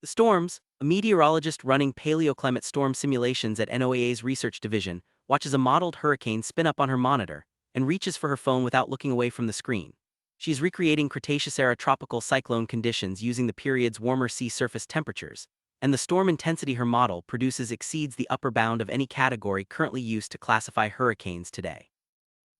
The storms, a meteorologist running paleoclimate storm simulations at NOAA's research division, watches a modeled hurricane spin up on her monitor and reaches for her phone without looking away from the screen. She's recreating Cretaceous-era tropical cyclone conditions using the period's warmer sea surface temperatures, and the storm intensity her model produces exceeds the upper bound of any category currently used to classify hurricanes today.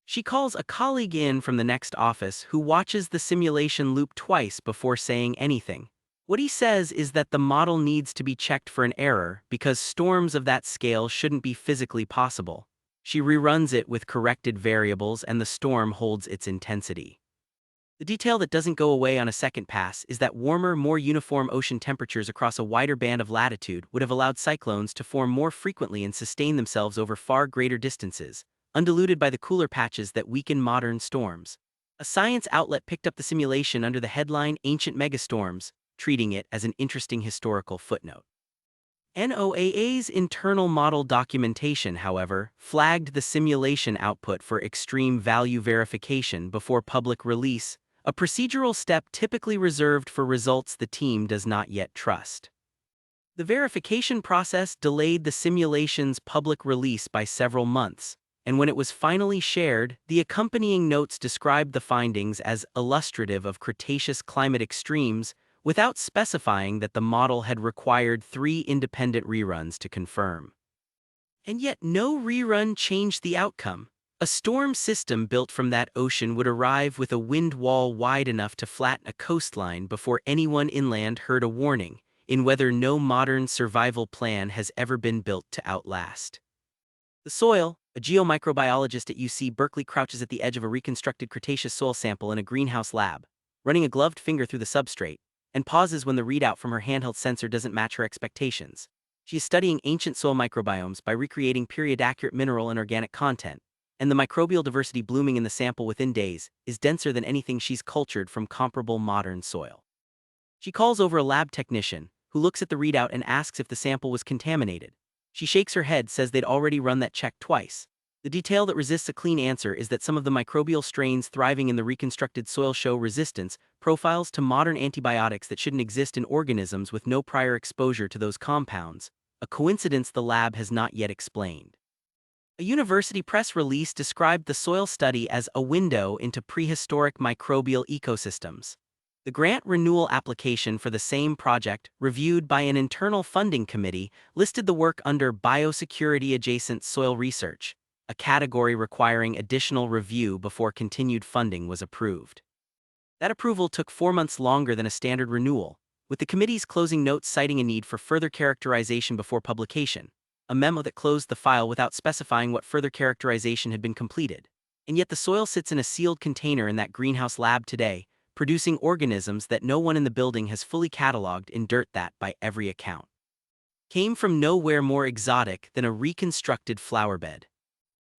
She calls a colleague in from the next office who watches the simulation loop twice before saying anything. What he says is that the model needs to be checked for an error because storms of that scale shouldn't be physically possible. She reruns it with corrected variables and the storm holds its intensity. The detail that doesn't go away on a second pass is that warmer, more uniform ocean temperatures across a wider band of latitude would have allowed cyclones to form more frequently and sustain themselves over far greater distances, undiluted by the cooler patches that weaken modern storms. A science outlet picked up the simulation under the headline Ancient Megastorms, treating it as an interesting historical footnote. NOAA's internal model documentation, however, flagged the simulation output for extreme value verification before public release, a procedural step typically reserved for results the team does not yet trust. The verification process delayed the simulation's public release by several months, and when it was finally shared, the accompanying notes described the findings as illustrative of Cretaceous climate extremes, without specifying that the model had required 3 independent reruns to confirm. And yet no rerun changed the outcome. A storm system built from that ocean would arrive with a wind wall wide enough to flatten a coastline before anyone inland heard a warning, in weather no modern survival plan has ever been built to outlast. The soil, a geomicrobiologist at UC Berkeley crouches at the edge of a reconstructed Cretaceous soil sample in a greenhouse lab, running a gloved finger through the substrate, and pauses when the readout from her handheld sensor doesn't match her expectations. She is studying ancient soil microbiomes by recreating period-accurate mineral and organic content, and the microbial diversity blooming in the sample within days is denser than anything she's cultured from comparable modern soil. She calls over a lab technician, who looks at the readout and asks if the sample was contaminated. She shakes her head, says they'd already run that check twice. The detail that resists a clean answer is that some of the microbial strains thriving in the reconstructed soil show resistance profiles to modern antibiotics that shouldn't exist in organisms with no prior exposure to those compounds, a coincidence the lab has not yet explained. A university press release described the soil study as a window into prehistoric microbial ecosystems. The grant renewal application for the same project, reviewed by an internal funding committee, listed the work under biosecurity-adjacent soil research, a category requiring additional review before continued funding was approved. That approval took 4 months longer than a standard renewal, with the committee's closing notes citing a need for further characterization before publication, a memo that closed the file without specifying what further characterization had been completed. And yet the soil sits in a sealed container in that greenhouse lab today, producing organisms that no one in the building has fully cataloged in dirt that, by every account, came from nowhere more exotic than a reconstructed flowerbed.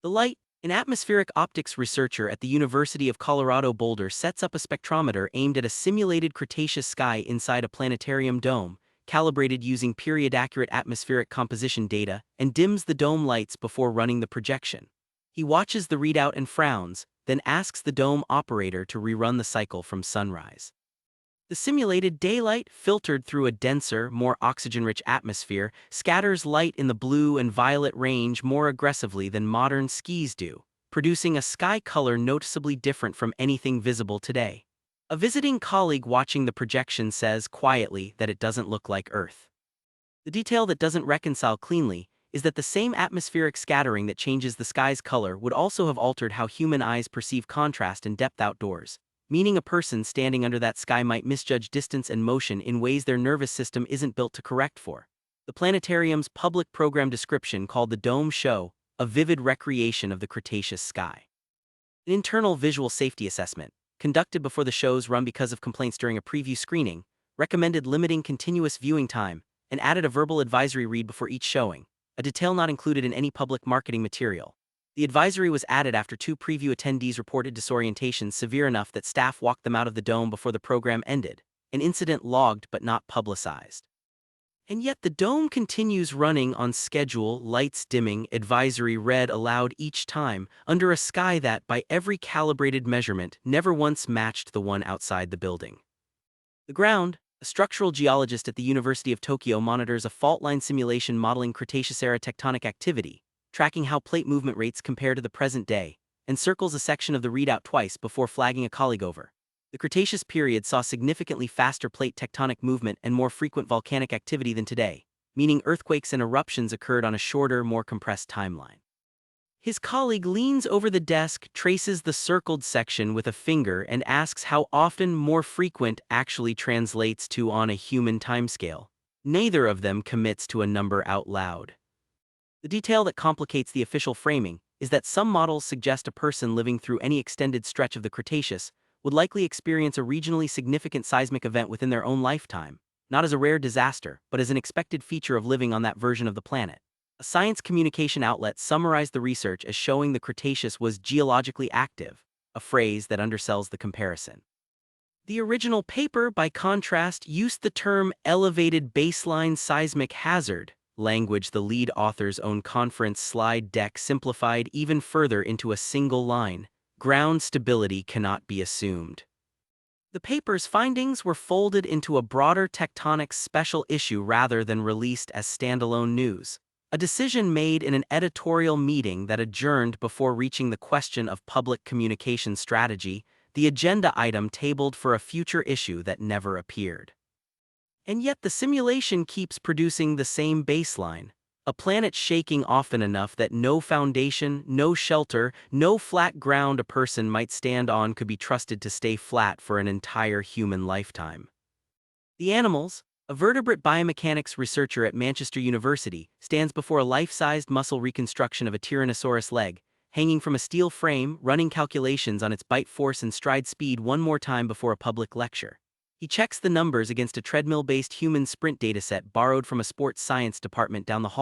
The Light, an atmospheric optics researcher at the University of Colorado Boulder, sets up a spectrometer aimed at a simulated Cretaceous sky inside a planetarium dome, calibrated using period-accurate atmospheric composition data, and dims the dome lights before running the projection. He watches the readout and frowns, then asks the dome operator to rerun the cycle from sunrise. The simulated daylight, filtered through a denser, more oxygen-rich atmosphere, scatters light in the blue and violet range more aggressively than modern skis do, producing a sky color noticeably different from anything visible today. A visiting colleague watching the projection says quietly that it doesn't look like Earth. The detail that doesn't reconcile cleanly is that the same atmospheric scattering that changes the sky's color would also have altered how human eyes perceive contrast and depth outdoors, meaning a person standing under that sky might misjudge distance and motion in ways their nervous system isn't built to correct for. The planetarium's public program description called the dome show a vivid recreation of the Cretaceous sky. An internal visual safety assessment, conducted before the show's run because of complaints during a preview screening, recommended limiting continuous viewing time and added a verbal advisory read before each showing, a detail not included in any public marketing material. The advisory was added after 2 preview attendees reported disorientation severe enough that staff walked them out of the dome before the program ended, an incident logged but not publicized. And yet the dome continues running on schedule, lights dimming, advisory read aloud each time, under a sky that, by every calibrated measurement, never once matched the one outside the building. The ground, A structural geologist at the University of Tokyo monitors a fault line simulation modeling Cretaceous-era tectonic activity, tracking how plate movement rates compare to the present day, and circles a section of the readout twice before flagging a colleague over. The Cretaceous period saw significantly faster plate tectonic movement and more frequent volcanic activity than today, meaning earthquakes and eruptions occurred on a shorter, more compressed timeline. His colleague leans over the desk, traces the circled section with a finger, and asks how often more frequent actually translates to on a human timescale. Neither of them commits to a number out loud. The detail that complicates the official framing is that some models suggest a person living through any extended stretch of the Cretaceous would likely experience a regionally significant seismic event within their own lifetime, not as a rare disaster, but as an expected feature of living on that version of the planet. A science communication outlet summarized the research as showing the Cretaceous was geologically active, a phrase that undersells the comparison. The original paper, by contrast, used the term elevated baseline seismic hazard, language the lead author's own conference slide deck simplified even further into a single line: ground stability cannot be assumed. The paper's findings were folded into a broader tectonics special issue rather than released as standalone news. A decision made in an editorial meeting that adjourned before reaching the question of public communication strategy, the agenda item tabled for a future issue that never appeared. And yet the simulation keeps producing the same baseline: a planet shaking often enough that no foundation, no shelter, no flat ground a person might stand on could be trusted to stay flat for an entire human lifetime. The animals, a vertebrate biomechanics researcher at Manchester University, stands before a life-sized muscle reconstruction of a Tyrannosaurus leg, hanging from a steel frame, running calculations on its bite force and stride speed one more time before a public lecture. He checks the numbers against a treadmill-based human sprint dataset borrowed from a sports science department down the hall.